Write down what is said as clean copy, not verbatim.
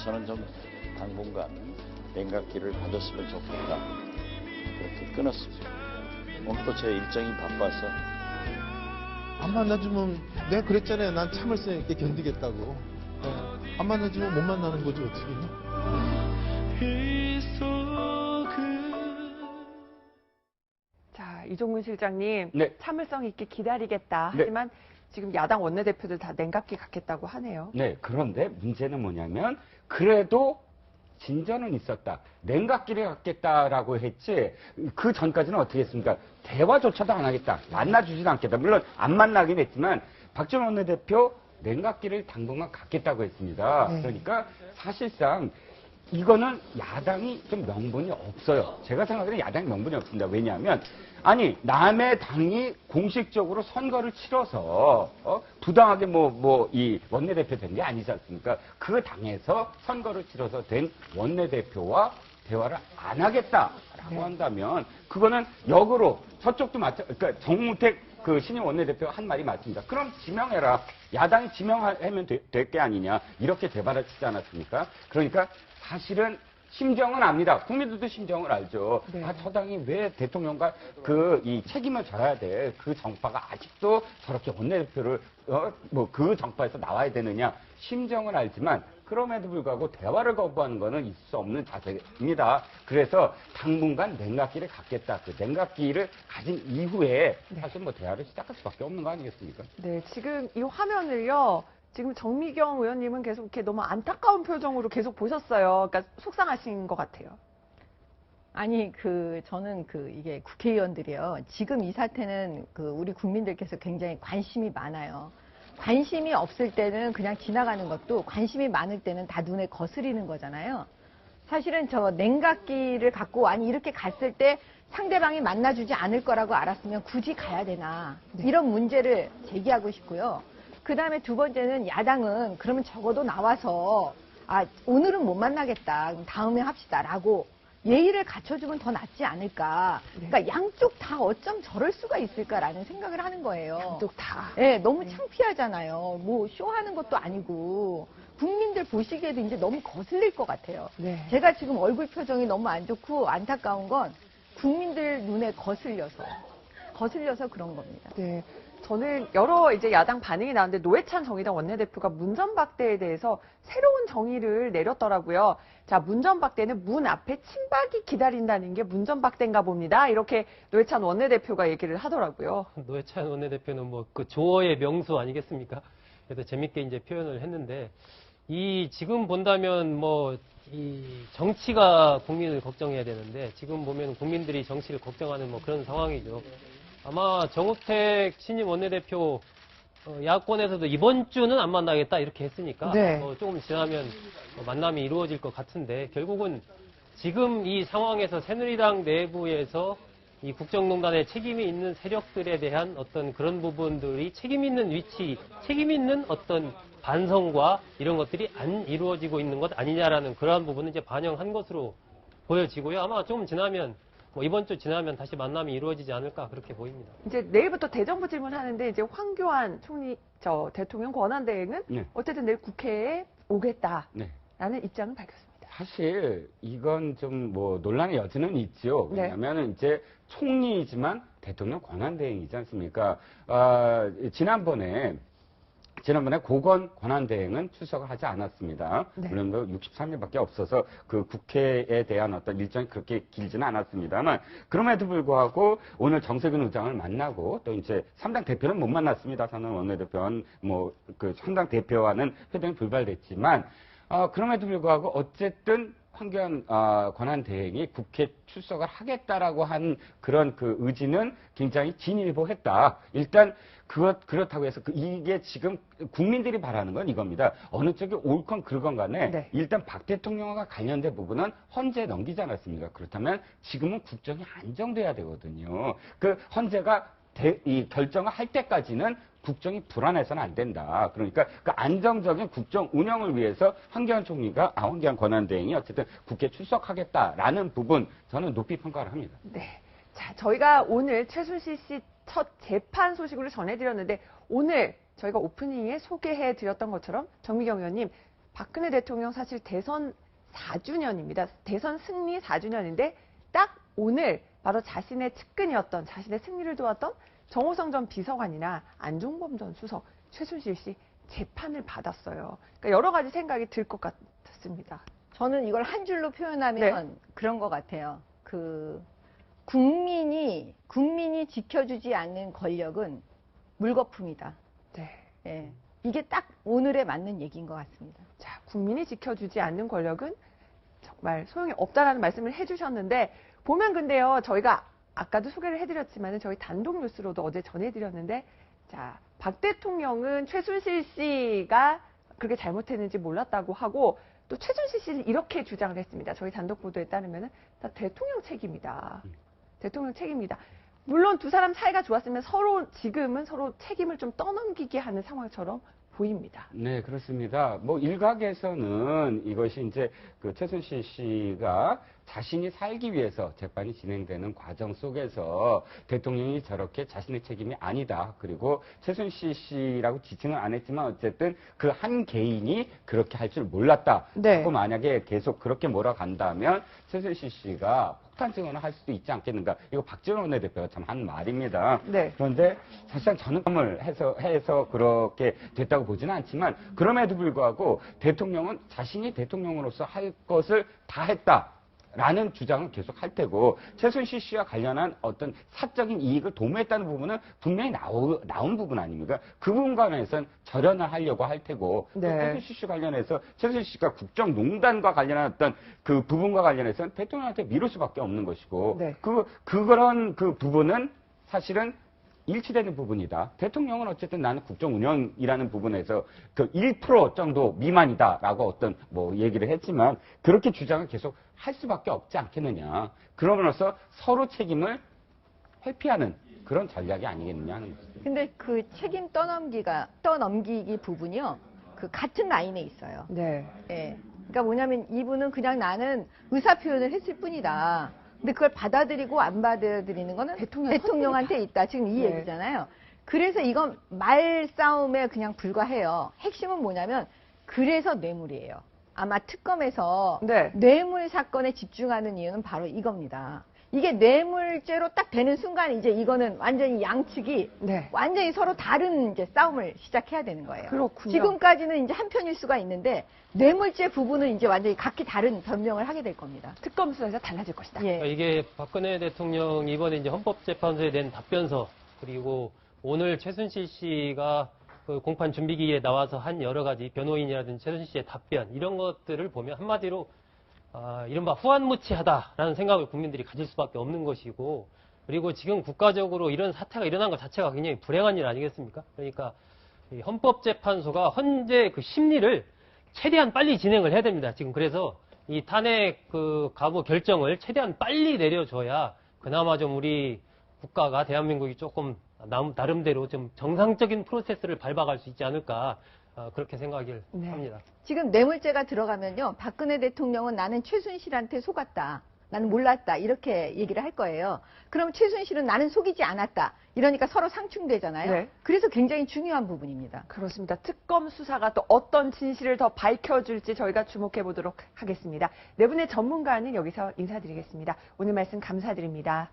대표로서는 좀 당분간 냉각기를 가졌으면 좋겠다. 그렇게 끊었습니다. 오늘도 제 일정이 바빠서. 안 만나주면 내가 그랬잖아요. 난 참을성 있게 견디겠다고. 안 만나주면 못 만나는 거지 어떻게. 자, 이종문 실장님, 네. 참을성 있게 기다리겠다. 네. 하지만 지금 야당 원내대표들 다 냉각기 갖겠다고 하네요. 네, 그런데 문제는 뭐냐면 그래도 진전은 있었다. 냉각기를 갖겠다라고 했지 그 전까지는 어떻게 했습니까? 대화조차도 안 하겠다. 만나주지도 않겠다. 물론 안 만나긴 했지만 박지원 원내대표 냉각기를 당분간 갖겠다고 했습니다. 그러니까 사실상 이거는 야당이 좀 명분이 없어요. 제가 생각하기에는 야당이 명분이 없습니다. 왜냐하면 아니 남의 당이 공식적으로 선거를 치러서 부당하게 이 원내대표 된 게 아니지 않습니까? 그 당에서 선거를 치러서 된 원내대표와 대화를 안 하겠다라고 한다면 그거는 역으로 저쪽도 그러니까 정무택 그 신임 원내대표 한 말이 맞습니다. 그럼 지명해라. 야당이 지명하면 될 게 아니냐. 이렇게 대발을 치지 않았습니까? 그러니까 사실은 심정은 압니다. 국민들도 심정을 알죠. 네. 저 당이 왜 대통령과 이 책임을 져야 돼. 그 정파가 아직도 저렇게 원내대표를 그 정파에서 나와야 되느냐. 심정은 알지만 그럼에도 불구하고 대화를 거부하는 것은 있을 수 없는 자세입니다. 그래서 당분간 냉각기를 갖겠다. 그 냉각기를 가진 이후에 사실 대화를 시작할 수밖에 없는 거 아니겠습니까? 네, 지금 이 화면을요. 지금 정미경 의원님은 계속 이렇게 너무 안타까운 표정으로 계속 보셨어요. 그러니까 속상하신 것 같아요. 아니, 저는 이게 국회의원들이요. 지금 이 사태는 우리 국민들께서 굉장히 관심이 많아요. 관심이 없을 때는 그냥 지나가는 것도 관심이 많을 때는 다 눈에 거스리는 거잖아요. 사실은 저 냉각기를 갖고 아니 이렇게 갔을 때 상대방이 만나주지 않을 거라고 알았으면 굳이 가야 되나. 이런 문제를 제기하고 싶고요. 그 다음에 두 번째는 야당은 그러면 적어도 나와서 오늘은 못 만나겠다. 그럼 다음에 합시다라고 예의를 갖춰주면 더 낫지 않을까. 그러니까 양쪽 다 어쩜 저럴 수가 있을까라는 생각을 하는 거예요. 양쪽 다. 네, 너무 창피하잖아요. 뭐 쇼하는 것도 아니고 국민들 보시기에도 이제 너무 거슬릴 것 같아요. 네. 제가 지금 얼굴 표정이 너무 안 좋고 안타까운 건 국민들 눈에 거슬려서 그런 겁니다. 네. 저는 여러 이제 야당 반응이 나왔는데 노회찬 정의당 원내대표가 문전박대에 대해서 새로운 정의를 내렸더라고요. 자, 문전박대는 문 앞에 친박이 기다린다는 게 문전박대인가 봅니다. 이렇게 노회찬 원내대표가 얘기를 하더라고요. 노회찬 원내대표는 그 조어의 명수 아니겠습니까? 그래서 재밌게 이제 표현을 했는데 지금 본다면 이 정치가 국민을 걱정해야 되는데 지금 보면 국민들이 정치를 걱정하는 그런 상황이죠. 아마 정우택 신임 원내대표 야권에서도 이번 주는 안 만나겠다 이렇게 했으니까 네. 조금 지나면 만남이 이루어질 것 같은데 결국은 지금 이 상황에서 새누리당 내부에서 이 국정농단에 책임이 있는 세력들에 대한 어떤 그런 부분들이 책임 있는 위치, 책임 있는 어떤 반성과 이런 것들이 안 이루어지고 있는 것 아니냐라는 그러한 부분은 이제 반영한 것으로 보여지고요. 아마 좀 지나면 이번 주 지나면 다시 만남이 이루어지지 않을까 그렇게 보입니다. 이제 내일부터 대정부 질문하는데 이제 황교안 대통령 권한대행은 네. 어쨌든 내일 국회에 오겠다라는 네. 입장을 밝혔습니다. 사실 이건 좀 논란의 여지는 있죠. 네. 왜냐하면 이제 총리이지만 대통령 권한대행이지 않습니까? 지난번에 고건 권한대행은 출석을 하지 않았습니다. 네. 물론 63일밖에 없어서 그 국회에 대한 어떤 일정이 그렇게 길지는 않았습니다만 그럼에도 불구하고 오늘 정세균 의장을 만나고 또 이제 3당 대표는 못 만났습니다. 저는 원내대표는 그 3당 대표와는 회동이 불발됐지만 그럼에도 불구하고 어쨌든 황교안 권한대행이 국회 출석을 하겠다라고 한 그런 그 의지는 굉장히 진일보했다. 일단 그렇다고 해서 이게 지금 국민들이 바라는 건 이겁니다. 어느 쪽이 옳건 그르건 간에 네. 일단 박 대통령과 관련된 부분은 헌재에 넘기지 않았습니까? 그렇다면 지금은 국정이 안정돼야 되거든요. 그 헌재가 이 결정을 할 때까지는 국정이 불안해서는 안 된다. 그러니까 그 안정적인 국정 운영을 위해서 황교안 권한대행이 어쨌든 국회에 출석하겠다라는 부분 저는 높이 평가를 합니다. 네. 자, 저희가 오늘 최순실 씨 첫 재판 소식으로 전해드렸는데 오늘 저희가 오프닝에 소개해드렸던 것처럼 정미경 의원님 박근혜 대통령 사실 대선 4주년입니다. 대선 승리 4주년인데 딱 오늘 바로 자신의 측근이었던, 자신의 승리를 도왔던 정호성 전 비서관이나 안종범 전 수석, 최순실 씨 재판을 받았어요. 그러니까 여러 가지 생각이 들 것 같습니다. 저는 이걸 한 줄로 표현하면 그런 것 같아요. 국민이 지켜주지 않는 권력은 물거품이다. 네. 예. 이게 딱 오늘에 맞는 얘기인 것 같습니다. 자, 국민이 지켜주지 않는 권력은 정말 소용이 없다라는 말씀을 해주셨는데, 보면 근데요, 저희가 아까도 소개를 해드렸지만 저희 단독 뉴스로도 어제 전해드렸는데, 자, 박 대통령은 최순실 씨가 그렇게 잘못했는지 몰랐다고 하고, 또 최순실 씨는 이렇게 주장을 했습니다. 저희 단독 보도에 따르면 다 대통령 책임이다. 대통령 책임이다. 물론 두 사람 사이가 좋았으면 지금은 서로 책임을 좀 떠넘기게 하는 상황처럼 보입니다. 네, 그렇습니다. 뭐 일각에서는 이것이 이제 그 최순실 씨가 자신이 살기 위해서 재판이 진행되는 과정 속에서 대통령이 저렇게 자신의 책임이 아니다. 그리고 최순실 씨라고 지칭은 안 했지만 어쨌든 그 한 개인이 그렇게 할 줄 몰랐다. 네. 하고 만약에 계속 그렇게 몰아간다면 최순실 씨가 폭탄 증언을 할 수도 있지 않겠는가. 이거 박지원 원내대표가 참 한 말입니다. 네. 그런데 사실상 저는 을 해서 그렇게 됐다고 보지는 않지만 그럼에도 불구하고 대통령은 자신이 대통령으로서 할 것을 다 했다라는 주장을 계속 할 테고 최순실 씨와 관련한 어떤 사적인 이익을 도모했다는 부분은 분명히 나온 부분 아닙니까? 그 부분 관련해서는 절연을 하려고 할 테고 또 네. 최순실 씨 관련해서 최순실 씨가 국정농단과 관련한 어떤 그 부분과 관련해서는 대통령한테 미룰 수밖에 없는 것이고 네. 그런 그 부분은 사실은 일치되는 부분이다. 대통령은 어쨌든 나는 국정 운영이라는 부분에서 그 1% 정도 미만이다라고 어떤 뭐 얘기를 했지만 그렇게 주장을 계속 할 수밖에 없지 않겠느냐. 그러면서 서로 책임을 회피하는 그런 전략이 아니겠느냐 하는 거죠. 근데 그 책임 떠넘기기 부분이요. 그 같은 라인에 있어요. 네. 예. 그러니까 뭐냐면 이분은 그냥 나는 의사 표현을 했을 뿐이다. 근데 그걸 받아들이고 안 받아들이는 거는 대통령한테 있다. 지금 이 네. 얘기잖아요. 그래서 이건 말싸움에 그냥 불과해요. 핵심은 뭐냐면 그래서 뇌물이에요. 아마 특검에서 네. 뇌물 사건에 집중하는 이유는 바로 이겁니다. 이게 뇌물죄로 딱 되는 순간 이제 이거는 완전히 양측이 네. 완전히 서로 다른 이제 싸움을 시작해야 되는 거예요. 그렇군요. 지금까지는 이제 한 편일 수가 있는데 뇌물죄 부분은 이제 완전히 각기 다른 변명을 하게 될 겁니다. 특검 수사에서 달라질 것이다. 예. 그러니까 이게 박근혜 대통령 이번에 이제 헌법재판소에 낸 답변서 그리고 오늘 최순실 씨가 그 공판 준비기에 나와서 한 여러 가지 변호인이라든지 최순실 씨의 답변 이런 것들을 보면 한마디로 이른바 후안무치하다라는 생각을 국민들이 가질 수밖에 없는 것이고 그리고 지금 국가적으로 이런 사태가 일어난 것 자체가 굉장히 불행한 일 아니겠습니까? 그러니까 이 헌법재판소가 헌재 그 심리를 최대한 빨리 진행을 해야 됩니다. 지금 그래서 이 탄핵 그 가부 결정을 최대한 빨리 내려줘야 그나마 좀 우리 국가가 대한민국이 조금 나름대로 좀 정상적인 프로세스를 밟아갈 수 있지 않을까 그렇게 생각을 네. 합니다. 지금 뇌물죄가 들어가면요. 박근혜 대통령은 나는 최순실한테 속았다. 나는 몰랐다. 이렇게 얘기를 할 거예요. 그럼 최순실은 나는 속이지 않았다. 이러니까 서로 상충되잖아요. 네. 그래서 굉장히 중요한 부분입니다. 그렇습니다. 특검 수사가 또 어떤 진실을 더 밝혀줄지 저희가 주목해 보도록 하겠습니다. 네 분의 전문가는 여기서 인사드리겠습니다. 오늘 말씀 감사드립니다.